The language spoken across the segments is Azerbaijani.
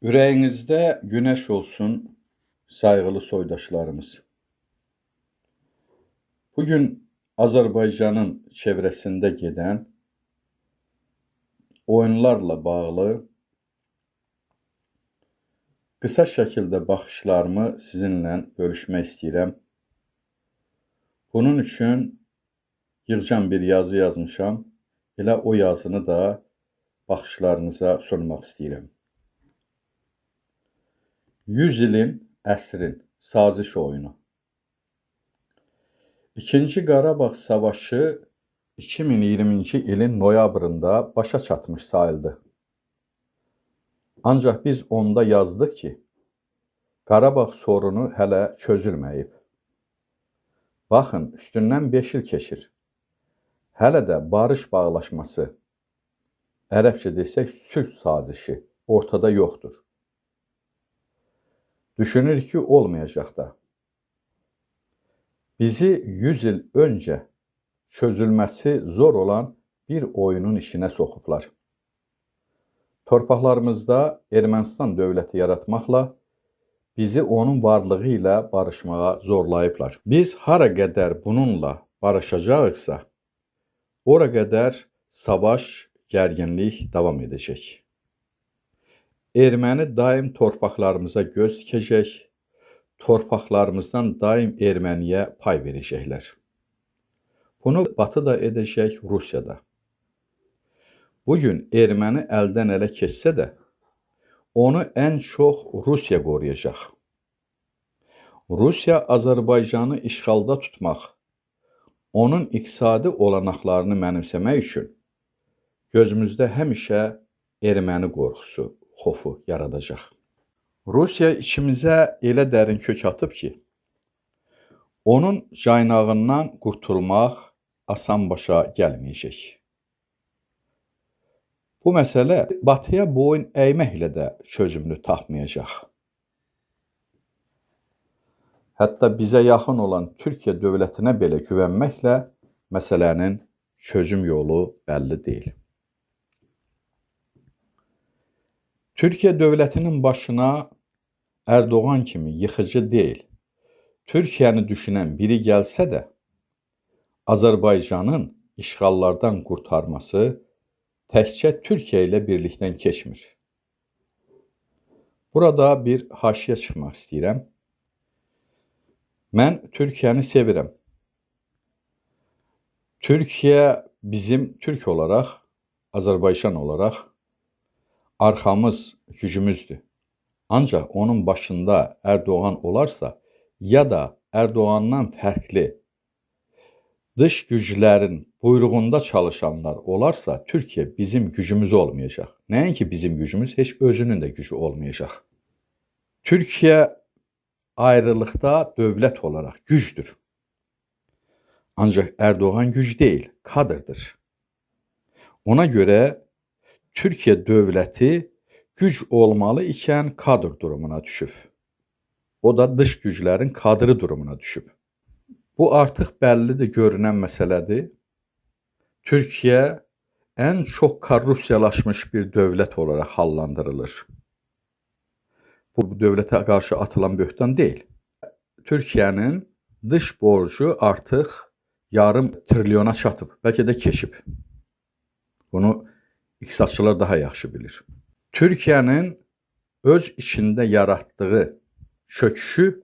Ürəyinizdə güneş olsun, sayğılı soydaşlarımız. Bugün Azərbaycanın çevrəsində gedən oyunlarla bağlı qısa şəkildə baxışlarımı sizinlə bölüşmək istəyirəm. Bunun üçün yığcam bir yazı yazmışam. Elə o yazını da baxışlarınıza sunmaq istəyirəm. 100 ilin, əsrin saziş oyunu. İkinci Qarabağ savaşı 2020-ci ilin noyabrında başa çatmış sayıldı. Ancaq biz onda yazdıq ki, Qarabağ sorunu hələ çözülməyib. Baxın, üstündən 5 il keçir. Hələ də barış bağlaşması, ərəbcə desək sülh sazişi ortada yoxdur. Düşünür ki, olmayacaq da. Bizi 100 il öncə çözülməsi zor olan bir oyunun işinə soxublar. Torpaqlarımızda Ermənistan dövləti yaratmaqla bizi onun varlığı ilə barışmağa zorlayıblar. Biz hara qədər bununla barışacağıqsa, ora qədər savaş, gərginlik davam edəcək. Erməni daim torpaqlarımıza göz dikəcək, torpaqlarımızdan daim Erməniyə pay verəcəklər. Bunu Batı da edəcək, Rusiya da. Bugün Erməni əldən ələ keçsə də, onu ən çox Rusiya qoruyacaq. Rusiya Azərbaycanı işğalda tutmaq, onun iqtisadi olanaqlarını mənimsəmək üçün gözümüzdə həmişə erməni qorxusu, xofu yaradacaq. Rusiya içimizə elə dərin kök atıb ki, onun caynağından qurtulmaq asan başa gəlməyəcək. Bu məsələ Batıya boyun əyməklə də çözümünü tapmayacaq. Hətta bizə yaxın olan Türkiyə dövlətinə belə güvənməklə məsələnin çözüm yolu bəlli deyil. Türkiyə dövlətinin başına Erdoğan kimi yıxıcı deyil, Türkiyəni düşünən biri gəlsə də, Azərbaycanın işğallardan qurtarması təkcə Türkiyə ilə birlikdən keçmir. Burada bir haşiyə çıxmaq istəyirəm. Mən Türkiyəni sevirəm. Türkiyə bizim Türk olaraq, Azərbaycan olaraq arxamız, gücümüzdür. Ancaq onun başında Erdoğan olarsa, ya da Erdoğandan fərqli dış güclərin buyruğunda çalışanlar olarsa, Türkiyə bizim gücümüz olmayacaq. Nəinki bizim gücümüz, heç özünün də gücü olmayacaq. Türkiyə ayrılıqda dövlət olaraq gücdür. Ancaq Erdoğan güc deyil, kadrdır. Ona görə Türkiyə dövləti güc olmalı ikən kadr durumuna düşüb. O da dış güclərin kadrı durumuna düşüb. Bu artıq bəllidir, görünən məsələdir. Türkiyə ən çox korrupsiyalaşmış bir dövlət olaraq hallandırılır. Bu dövlətə qarşı atılan böhtan deyil. Türkiyənin dış borcu artıq yarım trilyona çatıb, bəlkə də keçib. Bunu iqtisadçılar daha yaxşı bilir. Türkiyənin öz içində yaratdığı çöküşü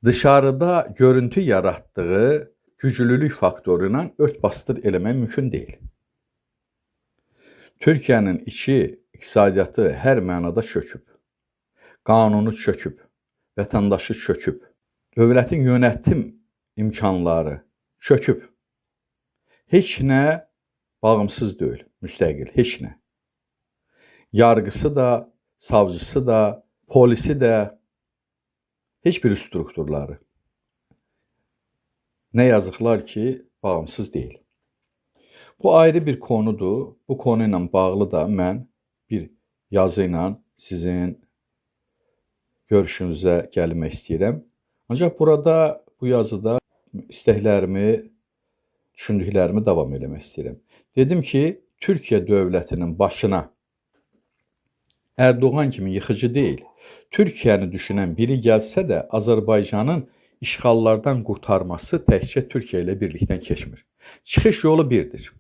dışarıda görüntü yaratdığı güclülük faktoru ilə ört-basdır eləmək mümkün deyil. Türkiyənin içi iqtisadiyyatı hər mənada çöküb. Qanunu çöküb, vətəndaşı çöküb. Dövlətin yönetim imkanları çöküb. Heç nə bağımsız deyil, müstəqil, heç nə. Yargısı da, savcısı da, polisi də, heç bir strukturları. Nə yazıqlar ki, bağımsız deyil. Bu ayrı bir konudur. Bu konu ilə bağlı da mən bir yazı ilə sizin görüşünüzə gəlmək istəyirəm. Ancaq burada, bu yazıda istəklərimi, düşündüklərimi davam eləmək istəyirəm. Dedim ki, Türkiyə dövlətinin başına Erdoğan kimi yıxıcı deyil. Türkiyəni düşünən biri gəlsə də Azərbaycanın işğallardan qurtarması təkcə Türkiyə ilə birlikdən keçmir. Çıxış yolu birdir.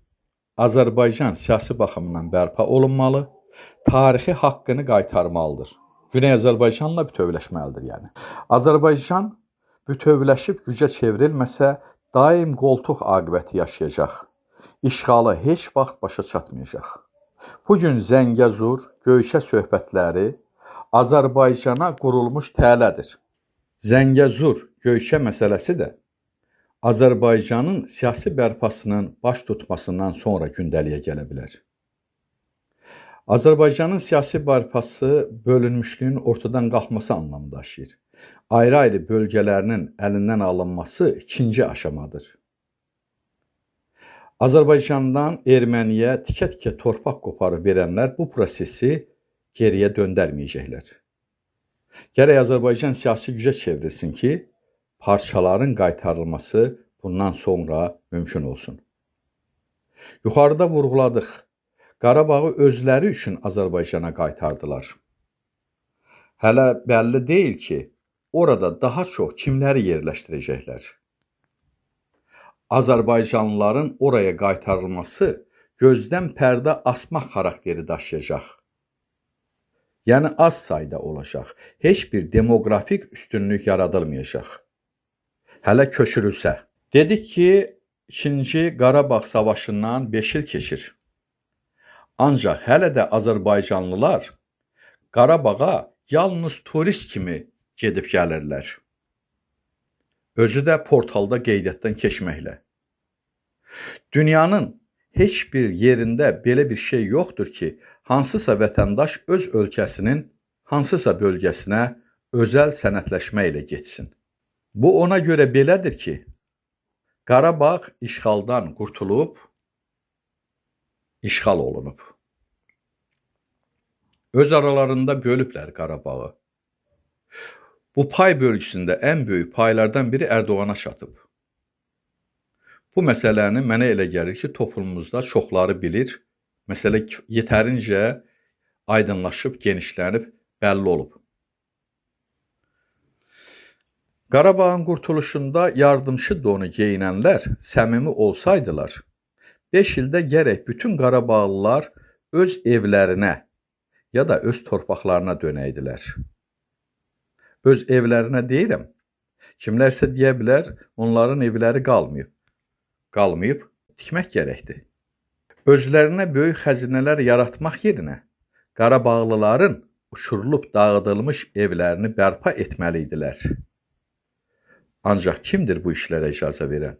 Azərbaycan siyasi baxımdan bərpa olunmalı, tarixi haqqını qaytarmalıdır. Güney Azərbaycanla bütövləşməlidir yəni. Azərbaycan bütövləşib gücə çevrilməsə daim qoltuq aqibəti yaşayacaq. İşğalı heç vaxt başa çatmayacaq. Bugün Zəngəzur, Göyçə söhbətləri Azərbaycana qurulmuş tələdir. Zəngəzur, Göyçə məsələsi də Azərbaycanın siyasi bərpasının baş tutmasından sonra gündəliyə gələ bilər. Azərbaycanın siyasi bərpası bölünmüşlüyün ortadan qalxması anlamı daşıyır. Ayrı-ayrı bölgələrinin əlindən alınması ikinci aşamadır. Azərbaycandan Erməniyə tikə-tikə torpaq qoparıb verənlər bu prosesi geriyə döndərməyəcəklər. Gərək Azərbaycan siyasi gücə çevrilsin ki, parçaların qaytarılması bundan sonra mümkün olsun. Yuxarıda vurğuladıq. Qarabağı özləri üçün Azərbaycana qaytardılar. Hələ bəlli deyil ki, orada daha çox kimləri yerləşdirəcəklər. Azərbaycanlıların oraya qaytarılması gözdən pərdə asmaq xarakteri daşıyacaq. Yəni az sayda olacaq. Heç bir demoqrafik üstünlük yaradılmayacaq. Hələ köçürülsə. Dedik ki, 2-ci Qarabağ savaşından 5 il keçir. Ancaq hələ də Azərbaycanlılar Qarabağa yalnız turist kimi gedib gəlirlər. Özü də portalda qeydiyyatdan keçməklə. Dünyanın heç bir yerində belə bir şey yoxdur ki, hansısa vətəndaş öz ölkəsinin hansısa bölgəsinə özəl sənədləşmə ilə getsin. Bu ona görə belədir ki, Qarabağ işğaldan qurtulub, işğal olunub. Öz aralarında bölüblər Qarabağı. Bu pay bölgüsündə ən böyük paylardan biri Erdoğana çatıb. Bu məsələni mənə elə gəlir ki, toplumumuzda çoxları bilir. Məsələ yetərincə aydınlaşıb, genişlənib, bəlli olub. Qarabağın qurtuluşunda yardımçı donu geyinənlər səmimi olsaydılar, 5 ildə gərək bütün Qarabağlılar öz evlərinə ya da öz torpaqlarına dönəydilər. Öz evlərinə deyirəm, kimlərsə deyə bilər, onların evləri qalmayıb. Qalmayıb, tikmək gərəkdir. Özlərinə böyük xəzinələr yaratmaq yerinə Qarabağlıların uçurulub dağıdılmış evlərini bərpa etməli idilər. Ancaq kimdir bu işlərə icazə verən?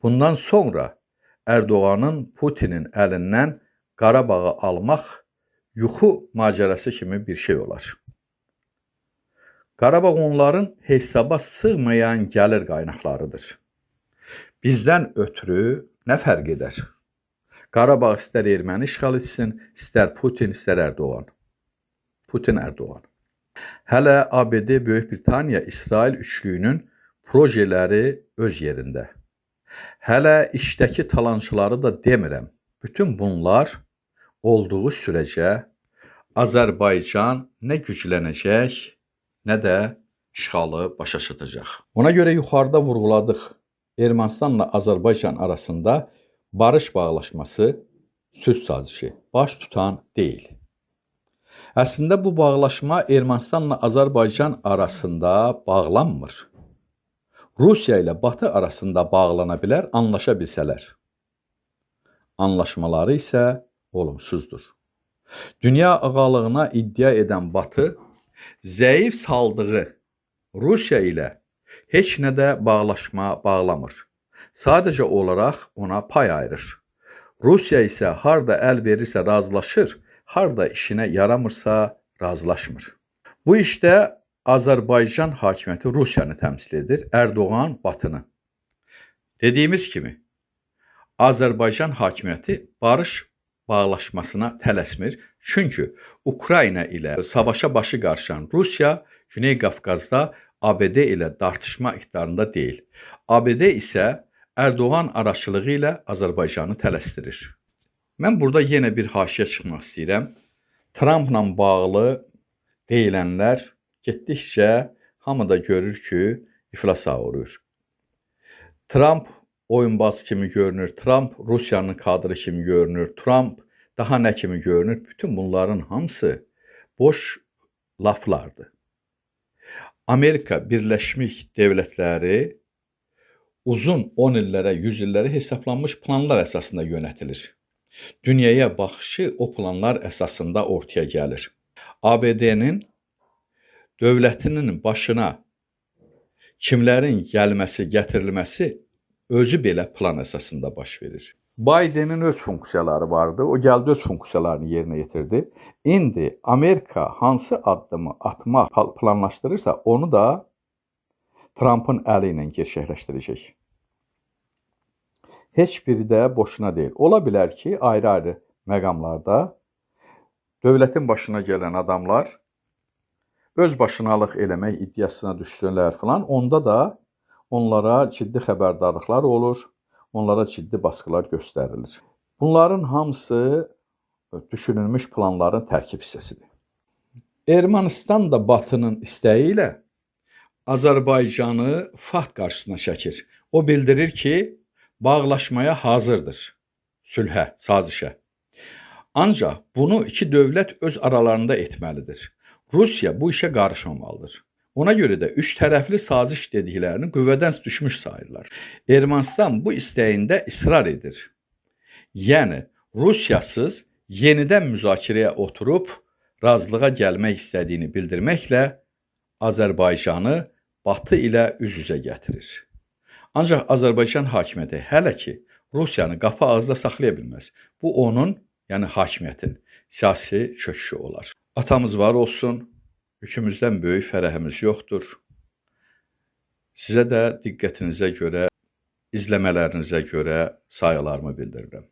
Bundan sonra Erdoğanın, Putinin əlindən Qarabağı almaq yuxu macərası kimi bir şey olar. Qarabağ onların hesaba sığmayan gəlir qaynaqlarıdır. Bizdən ötürü nə fərq edər? Qarabağ istər erməni işğal etsin, istər Putin, istər Erdoğan. Putin, Erdoğan. Hələ ABD, Böyük Britaniya, İsrail üçlüyünün projeləri öz yerində. Hələ işdəki talançıları da demirəm. Bütün bunlar olduğu sürəcə Azərbaycan nə güclənəcək, nə də işğalı başa çatacaq. Ona görə yuxarıda vurğuladıq. Ermənistanla Azərbaycan arasında barış bağlaşması sülh sazişi baş tutan deyil. Əslində bu bağlaşma Ermənistanla Azərbaycan arasında bağlanmır. Rusiya ilə Batı arasında bağlana bilər, anlaşa bilsələr. Anlaşmaları isə olumsuzdur. Dünya ağalığına iddia edən Batı zəif saldığı Rusiya ilə heç nədə bağlaşma bağlamır. Sadəcə olaraq ona pay ayırır. Rusiya isə harda əl verirsə razılaşır, harda işinə yaramırsa razılaşmır. Bu işdə Azərbaycan hakimiyyəti Rusiyanı təmsil edir, Erdoğan Batını. Dediyimiz kimi, Azərbaycan hakimiyyəti barış bağlaşmasına tələsmir. Çünki Ukrayna ilə savaşa başı qarşıyan Rusiya Güney Qafqazda ABD ilə dartışma iqtidarında deyil. ABD isə Erdoğan araçılığı ilə Azərbaycanı tələsdirir. Mən burada yenə bir haşiyə çıxmaq istəyirəm. Trampla bağlı deyilənlər getdikcə hamı da görür ki, iflasa uğrayır. Trump oyunbaz kimi görünür, Trump Rusiyanın kadrı kimi görünür, Trump daha nə kimi görünür? Bütün bunların hamısı boş laflardır. Amerika Birləşmiş Devlətləri uzun 10 illərə, 100 illərə hesablanmış planlar əsasında yönətilir. Dünyaya baxışı o planlar əsasında ortaya gəlir. ABD-nin dövlətinin başına kimlərin gəlməsi, gətirilməsi özü belə plan əsasında baş verir. Bidenin öz funksiyaları vardı. O gəldi öz funksiyalarını yerinə yetirdi. İndi Amerika hansı addımı atmaq planlaşdırırsa, onu da Trump'ın əli ilə gerçəkləşdirəcək. Heç biri də boşuna deyil. Ola bilər ki, ayrı-ayrı məqamlarda dövlətin başına gələn adamlar öz başınalıq eləmək iddiasına düşsünlər filan, onda da onlara ciddi xəbərdarlıqlar olur, onlara ciddi baskılar göstərilir. Bunların hamısı düşünülmüş planların tərkib hissəsidir. Ermənistan da Batının istəyi ilə Azərbaycanı fakt qarşısına çəkir. O bildirir ki, bağlaşmaya hazırdır, sülhə, sazişə. Ancaq bunu iki dövlət öz aralarında etməlidir. Rusiya bu işə qarışmamalıdır. Ona görə də üç tərəfli saziş dediklərini qüvvədən düşmüş sayırlar. Ermənistan bu istəyində israr edir. Yəni, Rusiyasız yenidən müzakirəyə oturub razılığa gəlmək istədiyini bildirməklə Azərbaycanı Batı ilə üz-üzə gətirir. Ancaq Azərbaycan hakimiyyəti hələ ki, Rusiyanı qapı ağızda saxlaya bilməz. Bu onun, yəni hakimiyyətin siyasi çöküşü olar. Atamız var olsun, yükümüzdən böyük fərəhimiz yoxdur. Sizə də diqqətinizə görə, izləmələrinizə görə sayılarımı bildirirəm.